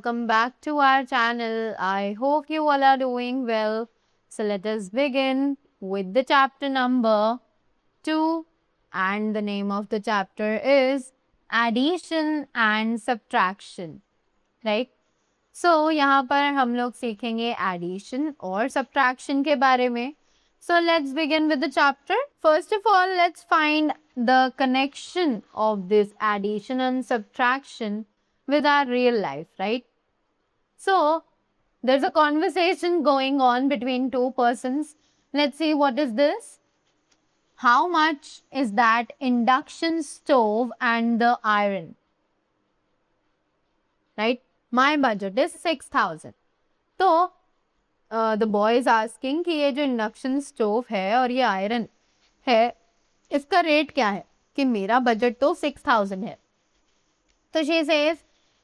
welcome back to our channel. I hope you all are doing well. So let us begin with the chapter number 2, and the name of the chapter is Addition and Subtraction, right? So यहाँ पर हम लोग सीखेंगे addition और subtraction के बारे में. So let's begin with the chapter. First of all, let's find the connection of this addition and subtraction with our real life, right? So there's a conversation going on between two persons. Let's see what is this. How much is that induction stove and the iron? Right? My budget is 6,000. तो the boy is asking कि ये जो induction stove है और ये iron है, इसका rate क्या है? कि मेरा बजट तो 6,000 है. तो she says,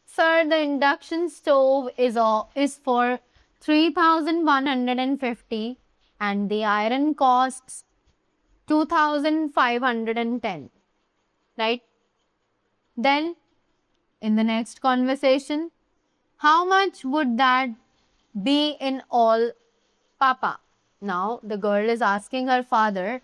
sir, the induction stove is for 3,150 and the iron costs 2,510. Right? Then in the next conversation, how much would that be in all, Papa? Now the girl is asking her father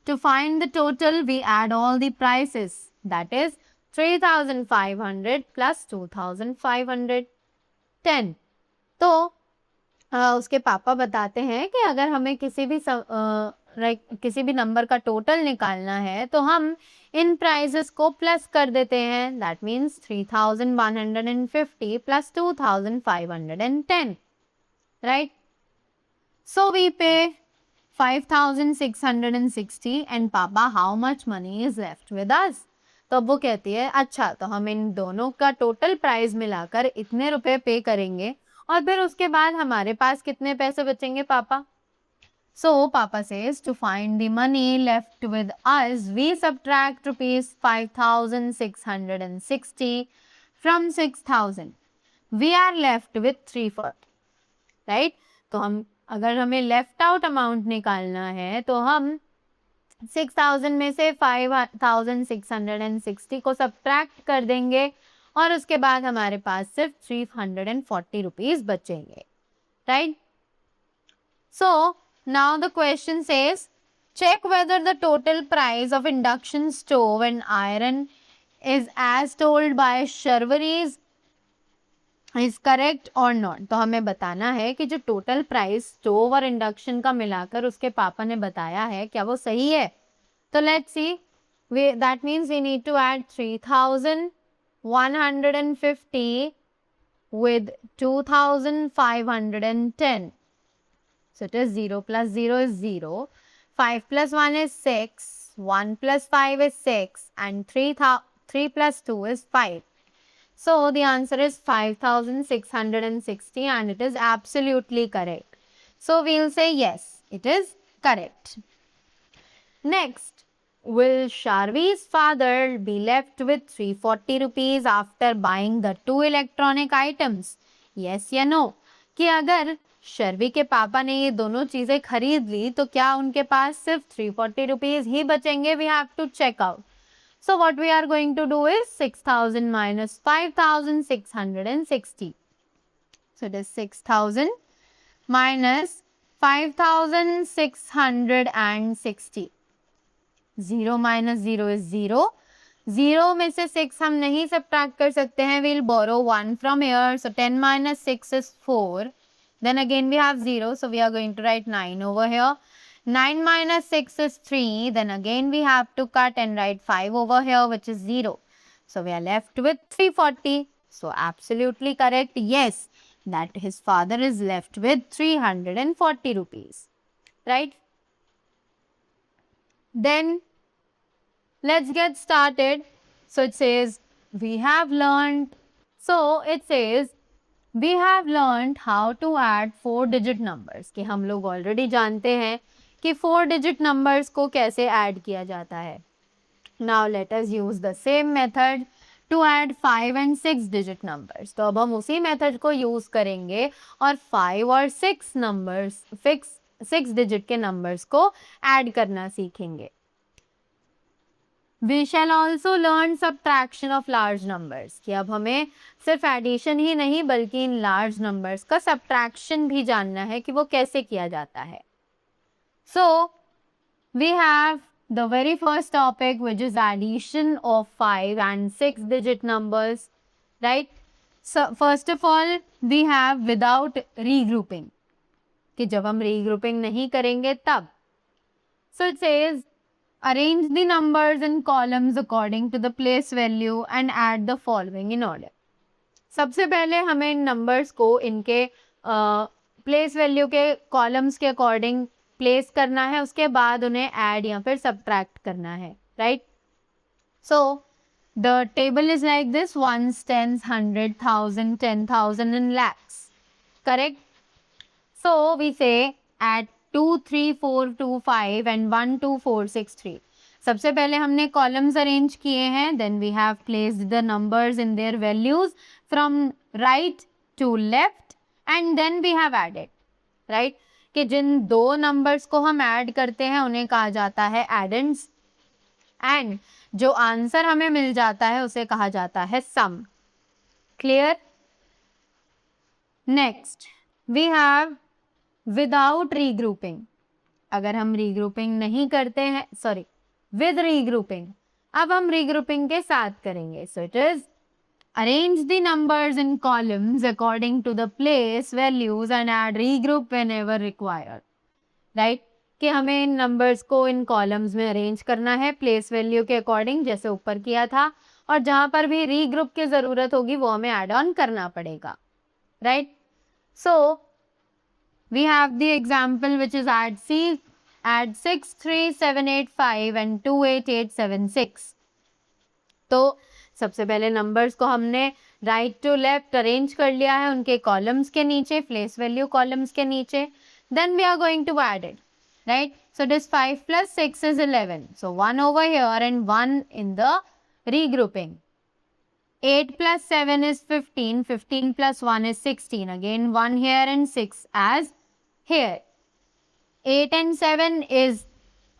to find the total. We add all the prices. That is 3,500 plus 2,510. तो उसके पापा बताते हैं कि अगर हमें किसी भी नंबर का टोटल निकालना है तो हम इन प्राइसेस को प्लस कर देते हैं. That means 3,150 plus 2,510. Right? So we pay 5,660 and papa how much money is left with us. तो वो कहती है अच्छा तो हम इन दोनों का टोटल प्राइस मिलाकर इतने रुपए पे करेंगे और फिर उसके बाद हमारे पास कितने पैसे बचेंगे पापा. So Papa says to find the money left with us, we subtract rupees 5,660 from 6,000. We are left with 340. Right? तो हम अगर हमें left out amount निकालना है तो हम 6,000 में से 5,660 को subtract कर देंगे और उसके बाद हमारे पास सिर्फ 340 rupees बचेंगे. Right? So now the question says, check whether the total price of induction stove and iron is as told by Sharvaris is correct or not. तो हमें बताना है कि जो टोटल प्राइस स्टोव और इंडक्शन का मिलाकर उसके पापा ने बताया है क्या वो सही है. तो let's see. That means we need to add 3,150 with 2,510. So it is 0 plus 0 is 0, 5 plus 1 is 6, 1 plus 5 is 6 and 3 plus 2 is 5. So the answer is 5,660 and it is absolutely correct. So we will say yes, it is correct. Next, will Sharvi's father be left with 340 rupees after buying the 2 electronic items? Yes या no? कि अगर शर्वी के पापा ने ये दोनों चीजें खरीद ली तो क्या उनके पास सिर्फ 340 रुपीज ही बचेंगे? We have to check out. So what we are going to do is 6,000 minus 5,660. So it is 6,000 minus 5,660. 0 minus 0 is 0. 0 में से 6 हम नहीं subtract कर सकते हैं. We'll borrow 1 from here. So 10 minus 6 is 4. Then again we have 0. So we are going to write 9 over here. 9 minus 6 is 3. Then again we have to cut and write 5 over here, which is 0. So we are left with 340. So absolutely correct. Yes, that his father is left with 340 rupees. Right? Then let's get started. So it says we have learned how to add 4-digit numbers. कि हम लोग already जानते हैं कि 4-digit numbers को कैसे add किया जाता है. Now let us use the same method to add 5 and 6-digit numbers. तो अब हम उसी method को use करेंगे और 5 और 6 numbers, 6 digit के numbers को add करना सीखेंगे. We shall also learn subtraction of large numbers, कि अब हमें सिर्फ एडिशन ही नहीं बल्कि इन लार्ज नंबर्स का सब्ट्रैक्शन भी जानना है कि वो कैसे किया जाता है. So we have the very first topic, which is addition of 5 and 6 digit numbers, right? So first of all we have without regrouping, कि जब हम regrouping नहीं करेंगे तब. So it says arrange the numbers in columns according to the place value and add the following in order. सबसे पहले हमें इन numbers को इनके प्लेस वैल्यू के कॉलम्स के अकॉर्डिंग प्लेस करना है, उसके बाद उन्हें ऐड या फिर सब्ट्रैक्ट करना है, right? So the table is like this: ones, tens, 100, 1000, 10,000 and lakhs. Correct? So we say add 2, 3, 4, 2, 5 and 1, 2, 4, 6, 3. सबसे पहले हमने कॉलम्स अरेंज किए हैं, then we have placed the numbers in their values from right to left and then we have added, right? कि जिन दो numbers को हम ऐड करते हैं उन्हें कहा जाता है एडेंड्स, एंड जो आंसर हमें मिल जाता है उसे कहा जाता है sum. Clear? Next we have without regrouping. अगर हम रीग्रुपिंग नहीं करते हैं, सॉरी, विद रीग्रुपिंग. अब हम रीग्रुपिंग के साथ करेंगे. So it is arrange the numbers in columns according to the place values and add regroup whenever required, right? कि हमें इन नंबर्स को इन कॉलम्स में अरेंज करना है प्लेस वैल्यू के अकॉर्डिंग, जैसे ऊपर किया था, और जहां पर भी रीग्रुप की जरूरत होगी वो हमें ऐड ऑन करना पड़ेगा, right? So we have the example which is add 6, 3, 7, 8, 5 and 2, 8, 8, 7, 6. तो सबसे पहले नंबर्स को हमने राइट टू लेफ्ट अरेंज कर लिया है उनके कॉलम्स के नीचे, प्लेस वैल्यू कॉलम्स के नीचे. Then we are going to add it, right? So this 5 plus 6 is 11. So 1 over here and 1 in the regrouping. 8 plus 7 is 15. 15 plus 1 is 16. Again 1 here and 6 as here. 8 and 7 is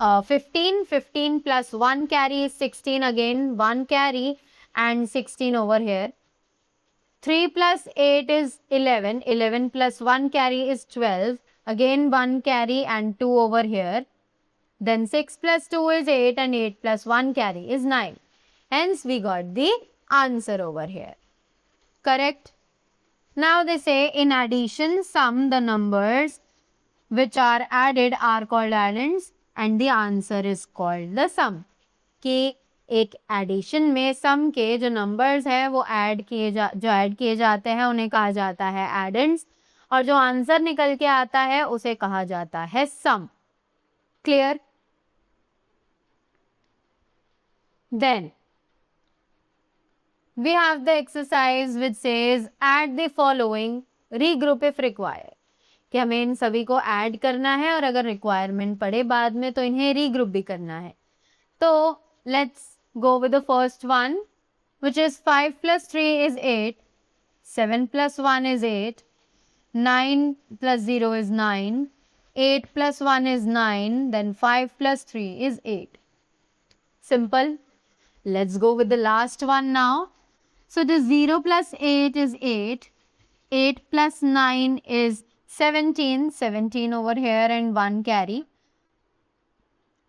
15. 15 plus 1 carry is 16. Again 1 carry and 16 over here. 3 plus 8 is 11. 11 plus 1 carry is 12. Again 1 carry and 2 over here. Then 6 plus 2 is 8 and 8 plus 1 carry is 9. Hence we got the answer over here. Correct? Now they say in addition sum the numbers which are added are called addends and the answer is called the sum. कि एक addition में सम के जो numbers है वो add किए जाते हैं उन्हें कहा जाता है एडेंड्स, और जो आंसर निकल के आता है उसे कहा जाता है sum. Clear? Then we have the exercise which says add the following, regroup if required. कि हमें इन सभी को ऐड करना है और अगर रिक्वायरमेंट पड़े बाद में तो इन्हें रीग्रुप भी करना है. तो let's go with the first one which is 5 plus 3 is 8, 7 plus 1 is 8, 9 plus 0 is 9, 8 plus 1 is 9, then 5 plus 3 is 8. Simple. Let's go with the last one now. So the 0 plus 8 is 8, 8 plus 9 is 17, 17 over here and 1 carry.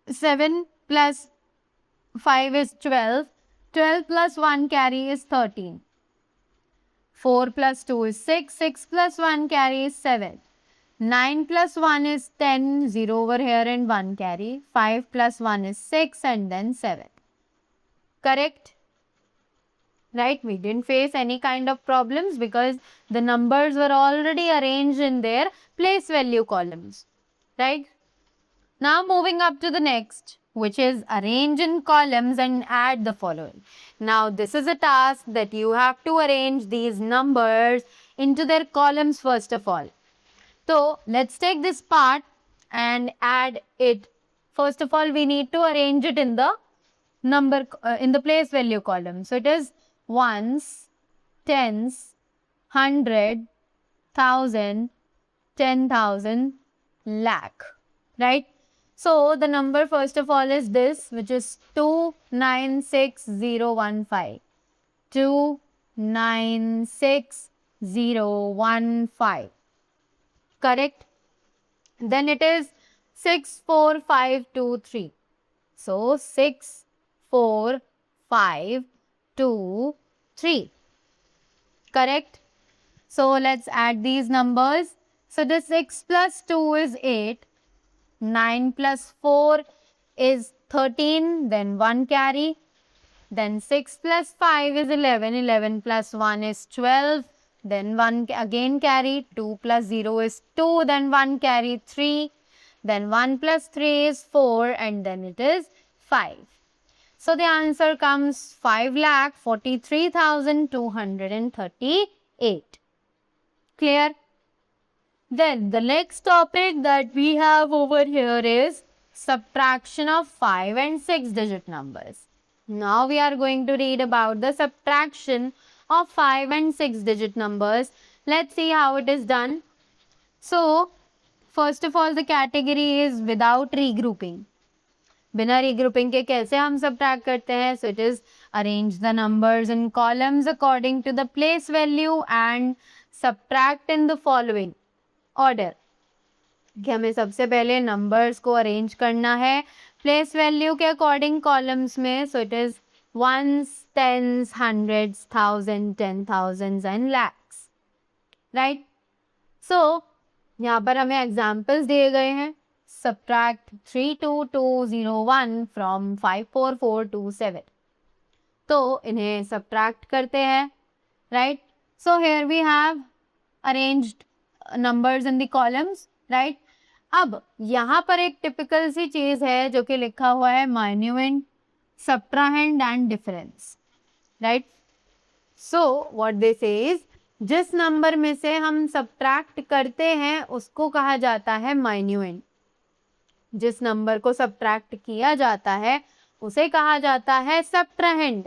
7 plus 5 is 12, 12 plus 1 carry is 13. 4 plus 2 is 6, 6 plus 1 carry is 7. 9 plus 1 is 10, 0 over here and 1 carry. 5 plus 1 is 6 and then 7. Correct? Right? We didn't face any kind of problems because the numbers were already arranged in their place value columns. Right? Now moving up to the next, which is arrange in columns and add the following. Now this is a task that you have to arrange these numbers into their columns first of all. So let's take this part and add it. First of all, we need to arrange it in the number in the place value column. So it is ones, tens, 100, 1000, 10,000, lakh, right? So the number first of all is this, which is 296015. 296015. Correct? Then it is 64523. So 64523. Correct? So let's add these numbers. So the 6 plus 2 is 8. 9 plus 4 is 13. Then 1 carry. Then 6 plus 5 is 11. 11 plus 1 is 12. Then 1 again carry. 2 plus 0 is 2. Then 1 carry 3. Then 1 plus 3 is 4. And then it is 5. So the answer comes 5,43,238. Clear? Then the next topic that we have over here is subtraction of 5 and 6 digit numbers. Now we are going to read about the subtraction of 5 and 6 digit numbers. Let's see how it is done. So, first of all, the category is without regrouping. बिना regrouping के कैसे हम subtract करते हैं? So it is arrange the numbers in columns according to the place value and subtract in the following order. कि हमें सबसे पहले numbers को arrange करना है place value के according columns में. So it is ones, tens, hundreds, thousands, 10,000s and lakhs. Right? So यहाँ पर हमें examples दिए गए हैं. Subtract 32201 from 54427. तो इन्हें subtract करते हैं. Right? So here we have arranged numbers in the columns. Right? अब यहाँ पर एक typical सी चीज है जो कि लिखा हुआ है minuend, subtrahend and difference. Right? So what they say is जिस नंबर में से हम subtract करते हैं उसको कहा जाता है minuend. जिस नंबर को subtract किया जाता है उसे कहा जाता है subtrahend.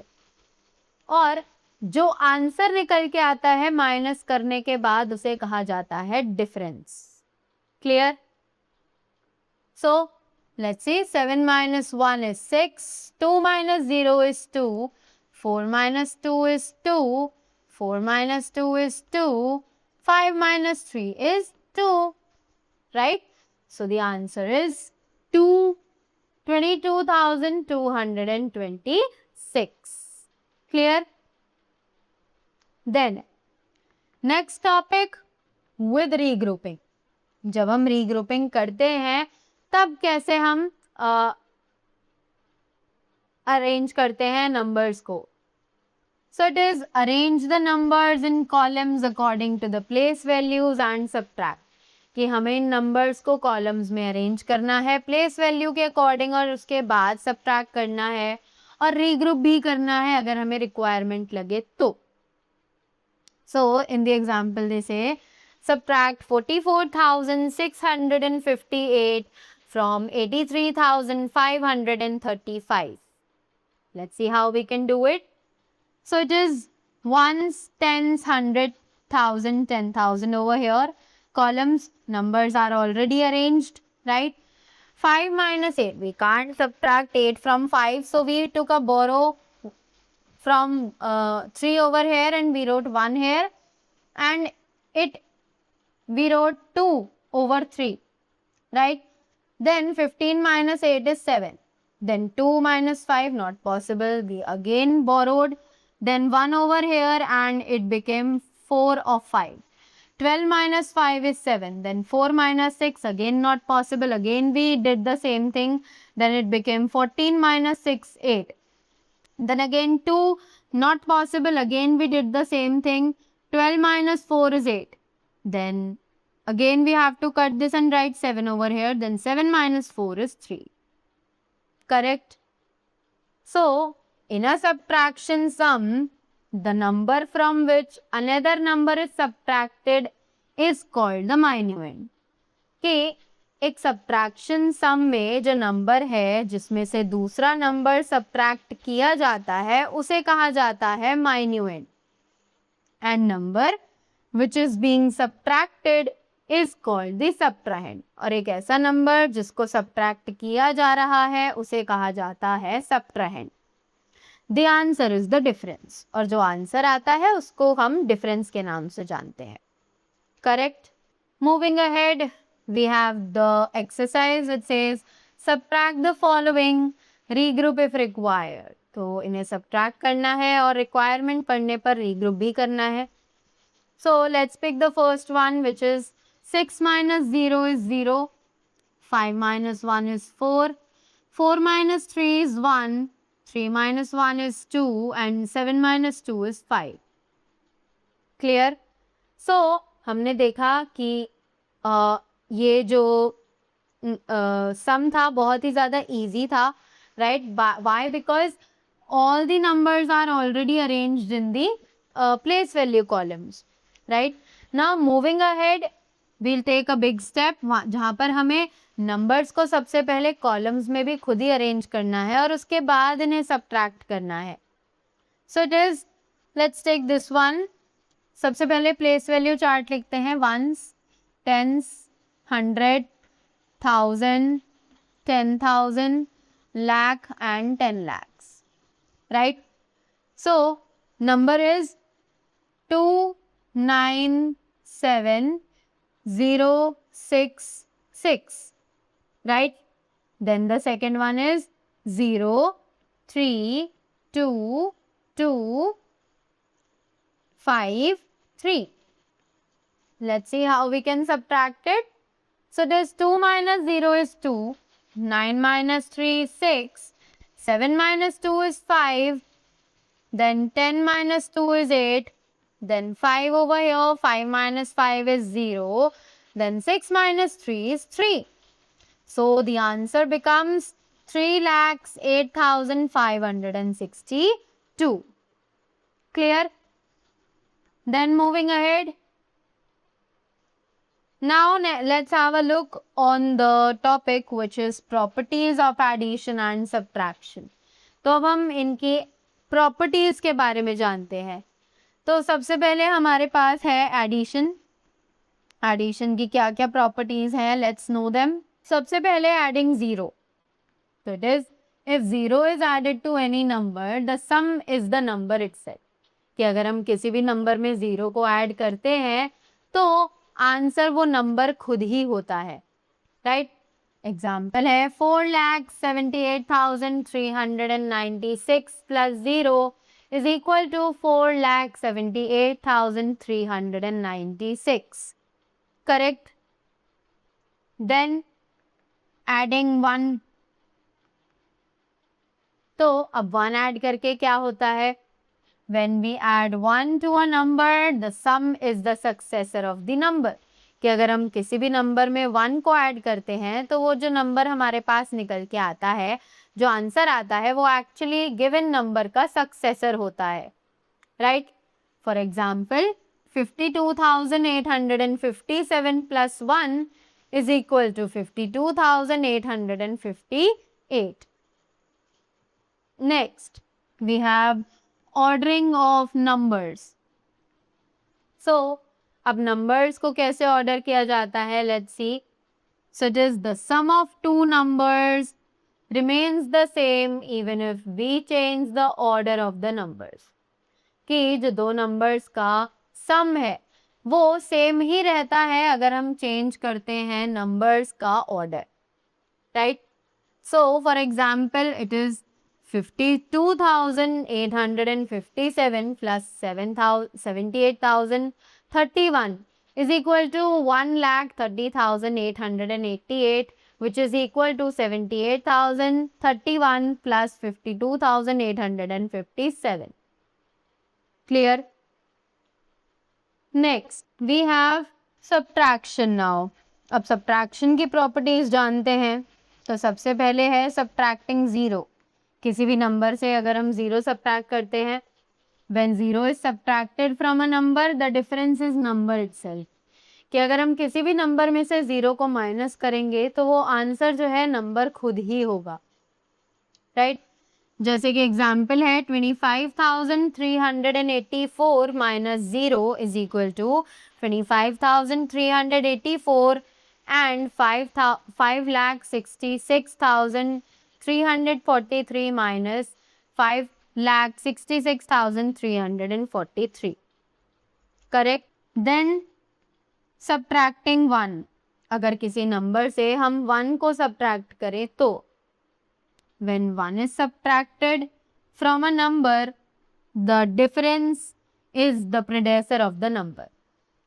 और जो आंसर निकल के आता है माइनस करने के बाद उसे कहा जाता है difference. Clear? So let's see 7 minus 1 is 6, 2 minus 0 is 2, 4 minus 2 is 2, 4 minus 2 is 2, 5 minus 3 is 2. Right? So the answer is 22,226. Clear? Then next topic with regrouping. जब हम regrouping करते हैं तब कैसे हम arrange करते हैं numbers को. So it is arrange the numbers in columns according to the place values and subtract. कि हमें इन numbers को columns में arrange करना है place value के according और उसके बाद subtract करना है और regroup भी करना है अगर हमें requirement लगे तो. So in the example they say subtract 44,658 from 83,535. Let's see how we can do it. So it is ones, tens, 100,000, 10,000 over here. Columns, numbers are already arranged, right? 5 minus 8. We can't subtract 8 from 5. So we took a borrow from 3 over here and we wrote 1 here. And we wrote 2 over 3. Right? Then 15 minus 8 is 7. Then 2 minus 5, not possible. We again borrowed. Then 1 over here and it became 4 of 5. 12 minus 5 is 7. Then 4 minus 6, again not possible. Again we did the same thing. Then it became 14 minus 6, 8. Then again 2, not possible. Again we did the same thing. 12 minus 4 is 8. Then again we have to cut this and write 7 over here. Then 7 minus 4 is 3. Correct? So, in a subtraction sum, the number from which another number is subtracted is called the minuend. कि एक subtraction sum में जो number है जिसमें से दूसरा number subtract किया जाता है उसे कहा जाता है minuend. And number which is being subtracted is called the subtrahend, और एक ऐसा नंबर जिसको सब्ट्रैक्ट किया जा रहा है उसे कहा जाता है subtrahend. The answer is the difference, और जो आंसर आता है उसको हम डिफरेंस के नाम से जानते हैं। Correct. Moving ahead, we have the exercise it says subtract the following, regroup if required. तो इन्हें सब्ट्रैक्ट करना है और रिक्वायरमेंट पढ़ने पर रीग्रुप भी करना है। So let's pick the first one, which is 6 minus 0 is 0, 5 minus 1 is 4, 4 minus 3 is 1, 3 minus 1 is 2, and 7 minus 2 is 5. Clear? So हमने देखा कि ये जो सम था बहुत ही ज़्यादा easy था, right? Why? Because all the numbers are already arranged in the place value columns. Right? Now moving ahead, we'll take a big step जहाँ पर हमें numbers को सबसे पहले columns में भी खुद ही arrange करना है और उसके बाद इन्हें subtract करना है. So it is, let's take this one. सबसे पहले place value chart लिखते हैं, ones, tens, 100, 1000, 10,000, lakh and 10 lakhs. Right? So number is 297,066, right? Then the second one is 0,322,5,3. Let's see how we can subtract it. So this 2 minus 0 is 2, 9 minus 3 is 6, 7 minus 2 is 5, then 10 minus 2 is 8, then 5 over here, 5 minus 5 is 0, then 6 minus 3 is 3. So the answer becomes 3,08,562. Clear? Then moving ahead. Now let's have a look on the topic which is properties of addition and subtraction. तो अब हम इनकी properties के बारे में जानते हैं। तो सबसे पहले हमारे पास है एडिशन। एडिशन की क्या क्या प्रॉपर्टीज हैं, लेट्स नो देम। सबसे पहले एडिंग जीरो, तो it is if zero is added to any number the sum is the number itself, कि अगर हम किसी भी नंबर में जीरो को ऐड करते हैं तो आंसर वो नंबर खुद ही होता है, राइट? एग्जाम्पल है 4,78,396 plus 0 is equal to 4,78,396. Correct? Then adding 1. तो अब 1 ऐड करके क्या होता है? When we add 1 to a number, the sum is the successor of the number. कि अगर हम किसी भी नंबर में 1 को ऐड करते हैं तो वो जो नंबर हमारे पास निकल के आता है, जो आंसर आता है, वो एक्चुअली गिवन नंबर का सक्सेसर होता है, right? For example 52,857 plus 1 is equal to 52,858. Next, we have ordering of numbers. So, अब numbers को कैसे order किया जाता है? Let's see. So, it is the sum of two numbers remains the same even if we change the order of the numbers. कि जो दो numbers का sum है वो same ही रहता है अगर हम change करते हैं numbers का order, right? So, for example, it is 52,857 plus 78,031 is equal to 1,30,888, which is equal to 78,031 plus 52,857. Clear? Next, we have subtraction now. अब subtraction की properties जानते हैं। तो सबसे पहले है subtracting 0. किसी भी नंबर से अगर हम 0 subtract करते हैं, when 0 is subtracted from a number, the difference is number itself. कि अगर हम किसी भी नंबर में से 0 को माइनस करेंगे तो वो आंसर जो है नंबर खुद ही होगा, राइट? जैसे कि एग्जाम्पल है 25,384 minus 0 is equal to 25,384 and 5,66,343 minus 5,66,343. Correct? Then subtracting 1. अगर किसी नंबर से हम 1 को सब्ट्रैक्ट करें तो when 1 is subtracted from a number, the difference is the predecessor of the number.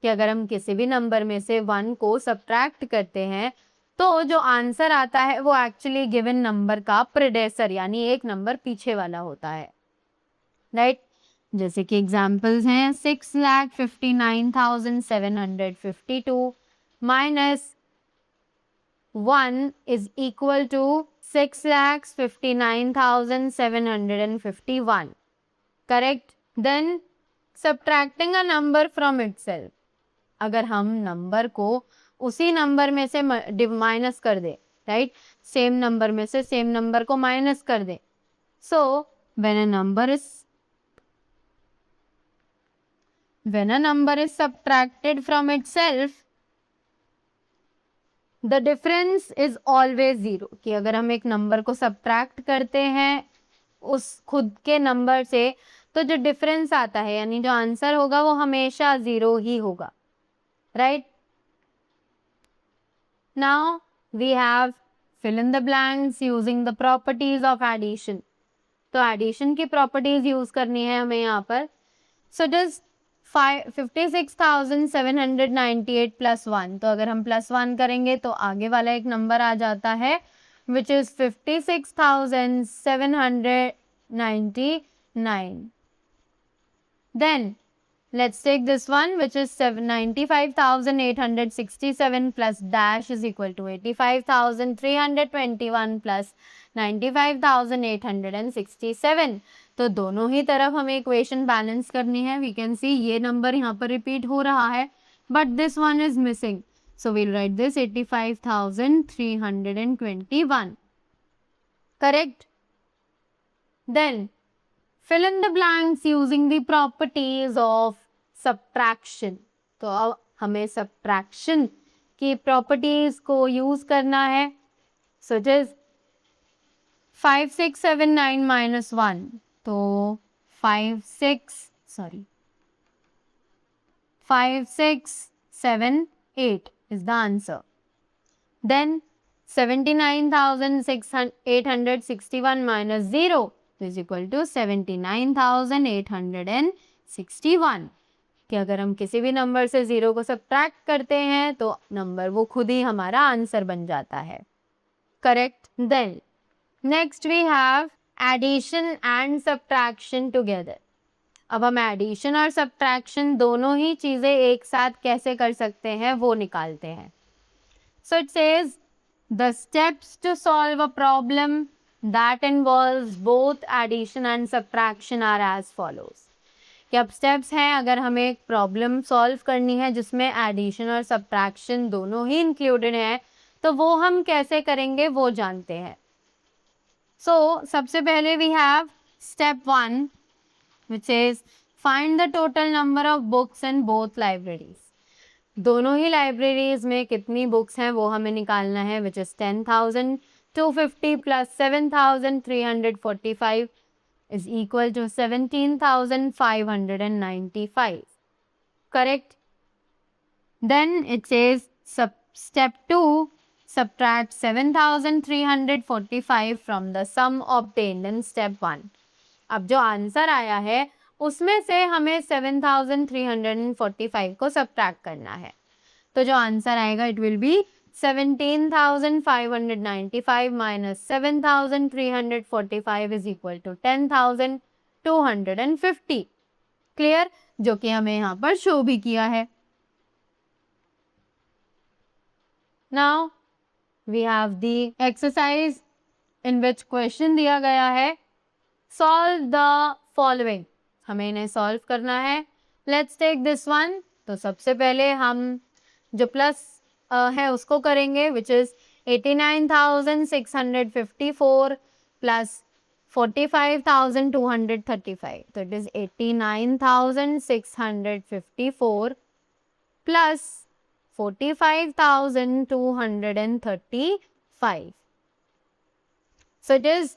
कि अगर हम किसी भी नंबर में से 1 को सब्ट्रैक्ट करते हैं तो जो आंसर आता है वो एक्चुअली गिवन नंबर का प्रेडेसर यानी एक नंबर पीछे वाला होता है, राइट? जैसे कि एग्जांपल्स हैं 6,59,752 minus 1 is equal to 6,59,751. Correct? Then subtracting a number from itself. अगर हम नंबर को उसी नंबर में से माइनस कर दे, राइट? सेम नंबर में से सेम नंबर को माइनस कर दे. So when a number is subtracted from itself, the difference is always zero. कि अगर हम एक नंबर को सब्ट्रैक्ट करते हैं उस खुद के नंबर से तो जो डिफरेंस आता है यानी जो आंसर होगा वो हमेशा जीरो ही होगा, right? Now we have fill in the blanks using the properties of addition. तो एडिशन की प्रॉपर्टीज यूज करनी है हमें यहाँ पर. So just 56,798 plus 1. तो अगर हम प्लस 1 करेंगे तो आगे वाला एक नंबर आ जाता है which is 56,799. Then let's take this one which is 95,867 plus dash is equal to 85,321 plus 95,867. तो दोनों ही तरफ हमें इक्वेशन बैलेंस करनी है. वी कैन सी ये नंबर यहाँ पर रिपीट हो रहा है but this one is missing. So we'll write this 85,321. Correct? Then fill in the blanks using the properties of subtraction. तो अब हमें subtraction की properties को use करना है. So it is 5679 minus 1. तो 5678 is the answer. Then 79,861 minus 0 is equal to 79,861. कि अगर हम किसी भी नंबर से 0 को सब्ट्रैक्ट करते हैं तो नंबर वो खुद ही हमारा आंसर बन जाता है. Correct? Then next we have addition and subtraction together. अब हम एडिशन और सब्ट्रैक्शन दोनों ही चीजें एक साथ कैसे कर सकते हैं वो निकालते हैं. So it says the steps to solve a problem that involves both addition and subtraction are as follows. कि अब स्टेप्स हैं अगर हमें एक प्रॉब्लम सॉल्व करनी है जिसमें एडिशन और सब्ट्रैक्शन दोनों ही इंक्लूडेड है तो वो हम कैसे करेंगे वो जानते हैं. सो सबसे पहले we have step 1 which is find the total number of books in both libraries. दोनों ही लाइब्रेरीज में कितनी बुक्स हैं वो हमें निकालना है which is 10,250 plus 7,345 is equal to 17,595. Correct? Then it says step 2, subtract 7,345 from the sum obtained in step 1. अब जो आंसर आया है उसमें से हमें 7,345 को सब्ट्रैक्ट करना है. तो जो आंसर आएगा it will be 17,595 minus 7,345 is equal to 10,250. Clear? जो कि हमें यहाँ पर शो भी किया है. Now we have the exercise in which question दिया गया है. Solve the following. हमें इन्हें सॉल्व करना है. Let's take this one. तो सबसे पहले हम जो प्लस है उसको करेंगे which is 89,654 plus 45,235. तो it is 89,654 plus 45,235. So it is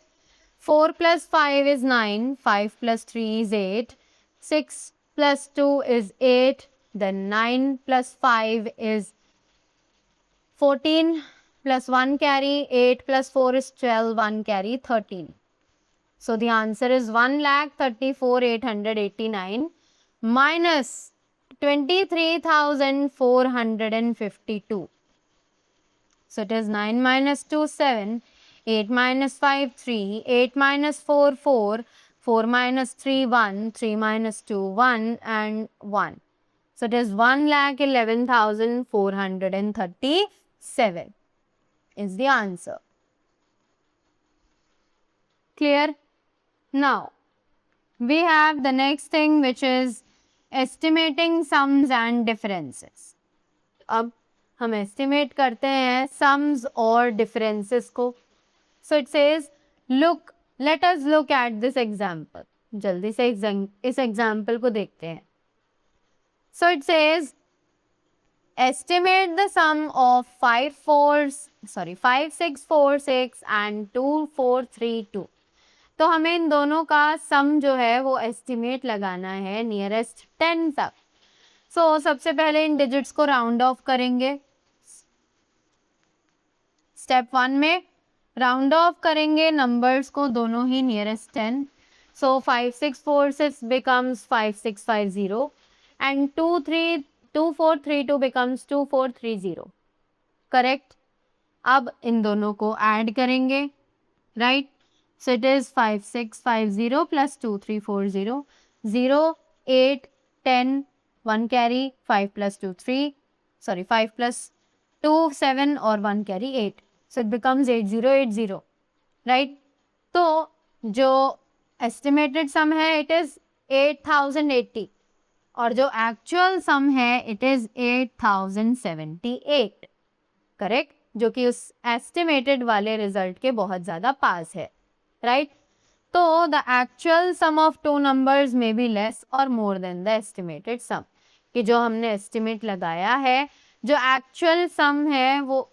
4 plus 5 is 9, 5 plus 3 is 8, 6 plus 2 is 8, then 9 plus 5 is 14, plus 1 carry, 8 plus 4 is 12, 1 carry 13. So the answer is 1,34,889 minus 23,452. So it is 9 minus 2, 7, 8 minus 5, 3, 8 minus 4, 4, 4 minus 3, 1, 3 minus 2, 1 and 1. So it is 1,11,437 is the answer. Clear? Now, we have the next thing, which is estimating sums and differences. अब हम estimate करते हैं sums और differences को. So it says, let us look at this example. जल्दी से इस example को देखते हैं. So it says, estimate the sum of 5646 and 2432. तो हमें इन दोनों का सम जो है वो एस्टिमेट लगाना है नियरेस्ट 10 तक. सो सबसे पहले इन डिजिट्स को राउंड ऑफ करेंगे. स्टेप 1 में राउंड ऑफ करेंगे नंबर्स को दोनों ही nearest 10. So 5646 becomes 5650 and 2432 becomes 2430. Correct. अब इन दोनों को ऐड करेंगे. Right. So it is 5650 plus 2340, 0, 8, 10, 1 carry, 5 plus 2, 3, 5 plus 2, 7 और 1 carry 8. So it becomes 8080, right? तो जो estimated sum है it is 8080 और जो actual sum है it is 8078, correct? जो कि उस estimated वाले result के बहुत ज़्यादा पास है. Right? So the actual sum of two numbers may be less or more than the estimated sum. कि जो हमने estimate लगाया है, जो actual sum है वो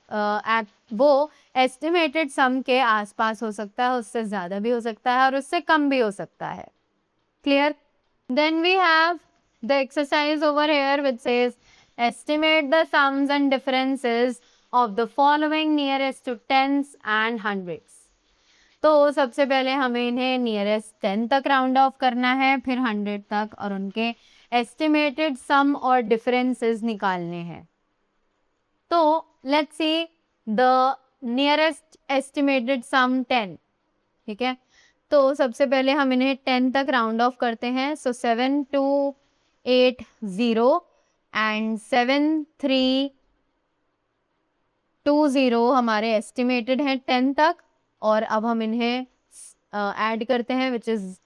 estimated sum के आसपास हो सकता है, उससे ज़्यादा भी हो सकता है और उससे कम भी हो सकता है. Clear? Then we have the exercise over here which says estimate the sums and differences of the following nearest to tens and hundreds. तो सबसे पहले हमें इन्हें नियरेस्ट 10 तक राउंड ऑफ करना है, फिर 100 तक और उनके एस्टिमेटेड सम और डिफरेंसेस निकालने हैं. तो let's see the nearest estimated सम 10. ठीक है. तो सबसे पहले हम इन्हें 10 तक राउंड ऑफ करते हैं. सो 7280 एंड 7320 हमारे एस्टिमेटेड हैं 10 तक. और अब हम इन्हें ऐड करते हैं which is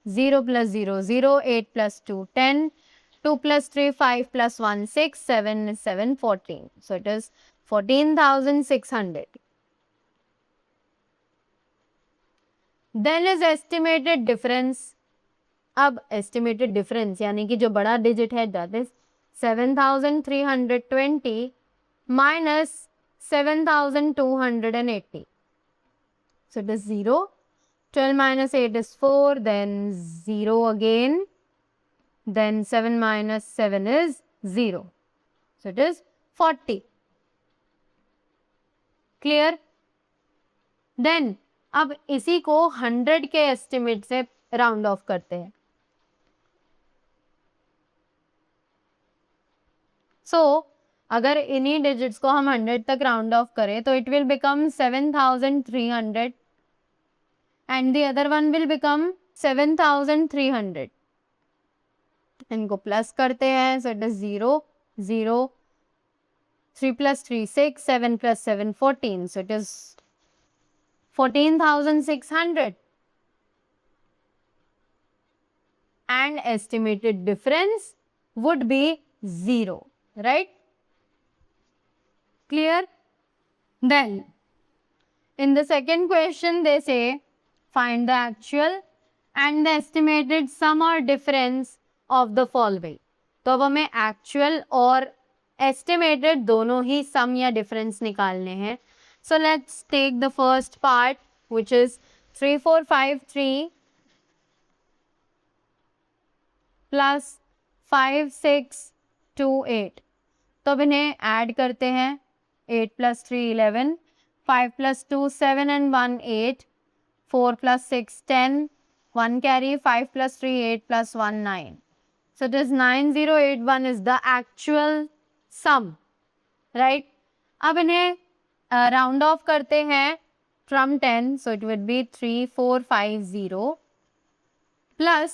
0 plus 0 0, 8 plus 2 10, 2 plus 3 5 plus 1 6, 7 is 7 14. So it is 14,600. Then is estimated difference. अब estimated difference यानी कि जो बड़ा digit है that is 7,320 minus 7,280. So it is 0. 12 minus 8 is 4, then 0 again. Then 7 minus 7 is 0. So it is 40. Clear? Then अब इसी को 100 के एस्टिमेट से राउंड ऑफ करते हैं. So अगर इन्हीं डिजिट्स को हम 100 तक राउंड ऑफ करें तो it will become 7,300 and the other one will become 7,300. इनको प्लस करते हैं. So it is 0 0, 3 plus 3 6, 7 plus 7 14. So it is 14,600 and estimated difference would be 0, right? Clear? Then in the second question they say find the actual and the estimated sum or difference of the following. तो अब हमें actual और estimated दोनों ही सम या difference निकालने हैं. So let's take the first part which is 3453 plus 5628. तो अब इन्हें ऐड करते हैं. 8 + 3 11, 5 + 2 7 and 1 8, 4 + 6 10, 1 carry, 5 + 3 8 + 1 9. So it is 9081 is the actual sum, right? अब इन्हें राउंड ऑफ करते हैं from 10, so it would be 3450 plus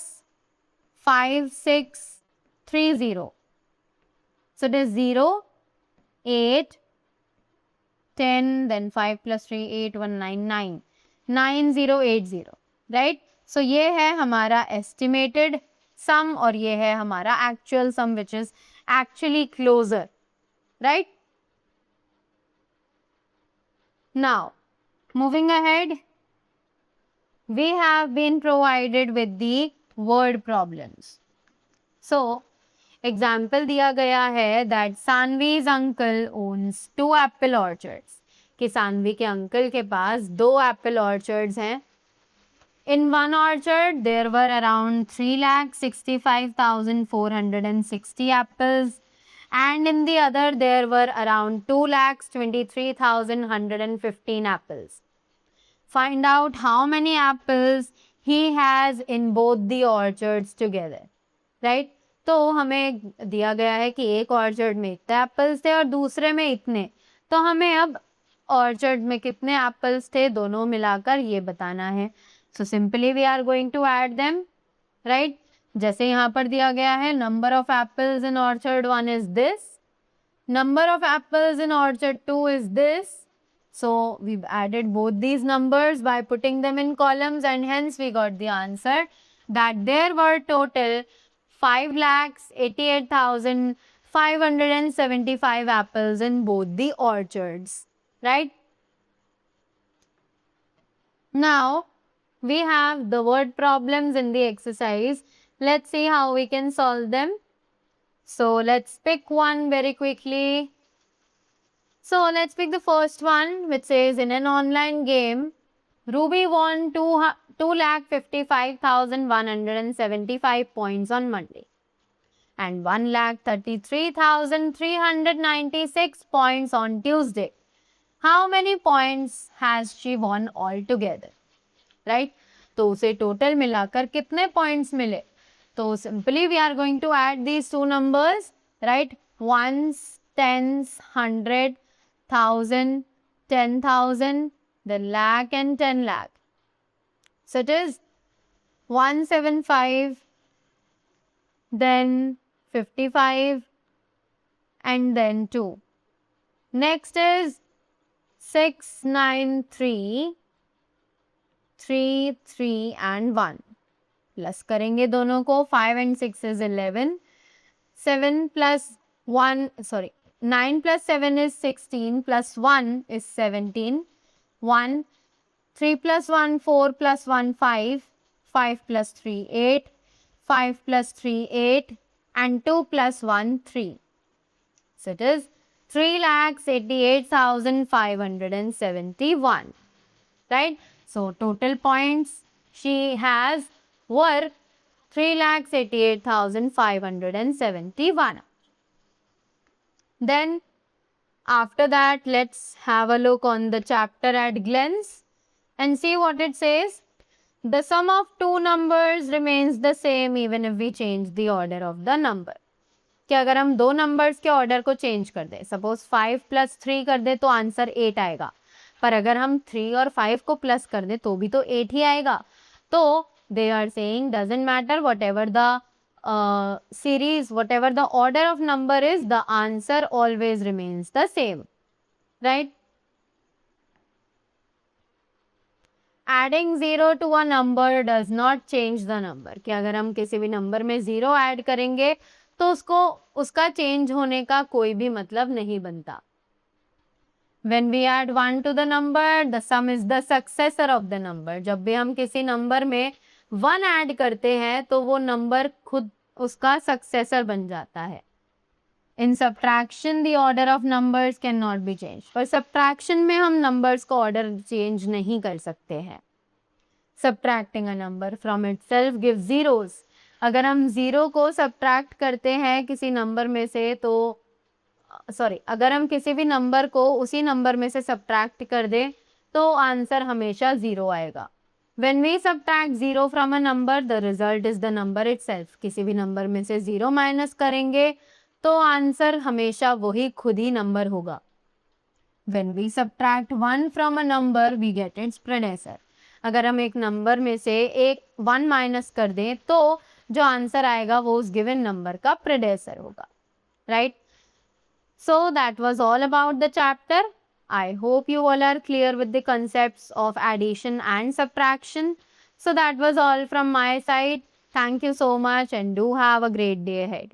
5630. So it is 0, 8, 10, then 5 + 3 8 1 9 9, 9080, right? So ये है हमारा estimated sum और ये है हमारा actual sum which is actually closer, right? Now moving ahead, we have been provided with the word problems. So example दिया गया है that Saanvi's uncle owns 2 apple orchards, कि सानवी के अंकल के पास 2 एप्पल ऑर्चर्ड्स हैं. In one orchard there were around 3,65,460 apples and in the other there were around 2,23,115 apples. Find out how many apples he has in both the orchards together, right? तो हमें दिया गया है कि एक orchard में इतने एप्पल्स थे और दूसरे में इतने, तो हमें अब ऑर्चर्ड में कितने एप्पल्स थे दोनों मिलाकर ये बताना है. So simply we are going to add them, right? जैसे यहाँ पर दिया गया है number of apples in orchard 1 is this, number of apples in orchard 2 is this. So we've added both these numbers by putting them in columns and hence we got the answer that there were total 5,88,575 apples in both the orchards, right? Now we have the word problems in the exercise. Let's see how we can solve them. So let's pick one very quickly. So let's pick the first one which says in an online game, Ruby won 2,55,175 points on Monday and 1,33,396 points on Tuesday. How many points has she won altogether? Right? तो उसे total मिलाकर कितने points मिले? तो simply we are going to add these two numbers, right? Ones, tens, 100, 1000, 10,000, then lakh and 10 lakh. So it is 175, then 55, and then 2. Next is 693, 3, 3 and 1. Plus करेंगे दोनों को. 5 and 6 is 11. 7 plus 1, sorry, 9 plus 7 is 16 plus 1 is 17. 1, 3 plus 1, 4 plus 1, 5. 5 plus 3, 8. 5 plus 3, 8. And 2 plus 1, 3. So it is 3,88,571. Right? So total points she has were 3,88,571. Then after that, let's have a look on the chapter at glance and see what it says. The sum of two numbers remains the same even if we change the order of the number. कि अगर हम दो numbers के order को change कर दें, suppose 5 + 3 कर दें तो आंसर 8 आएगा, पर अगर हम 3 और 5 को प्लस कर दें तो भी तो 8 ही आएगा. तो they are saying doesn't matter whatever the series, whatever the order of number is, the answer always remains the same, right? Adding 0 to a number does not change the number. कि अगर हम किसी भी नंबर में 0 add करेंगे तो उसका change होने का कोई भी मतलब नहीं बनता. When we add 1 to the number, the sum is the successor of the number. जब भी हम किसी नंबर में 1 ऐड करते हैं तो वो नंबर खुद उसका सक्सेसर बन जाता है. In subtraction the order of numbers can not be change, पर सब्ट्रैक्शन में हम नंबर्स का ऑर्डर चेंज नहीं कर सकते हैं. Subtracting a number from itself give zeros. अगर हम जीरो को सब्ट्रैक्ट करते हैं किसी नंबर में से तो अगर हम किसी भी नंबर को उसी नंबर में से सब्ट्रैक्ट कर दें तो आंसर हमेशा जीरो आएगा. When we subtract zero from a number, the result is the number itself. किसी भी नंबर में से जीरो माइनस करेंगे तो आंसर हमेशा वही खुद ही नंबर होगा. When we subtract one from a number, we get its predecessor. अगर हम एक नंबर में से एक वन माइनस कर दें तो जो आंसर आएगा वो उस गिवन नंबर का प्रेडेसर होगा. Right? So that was all about the chapter. I hope you all are clear with the concepts of addition and subtraction. So that was all from my side. Thank you so much and do have a great day ahead.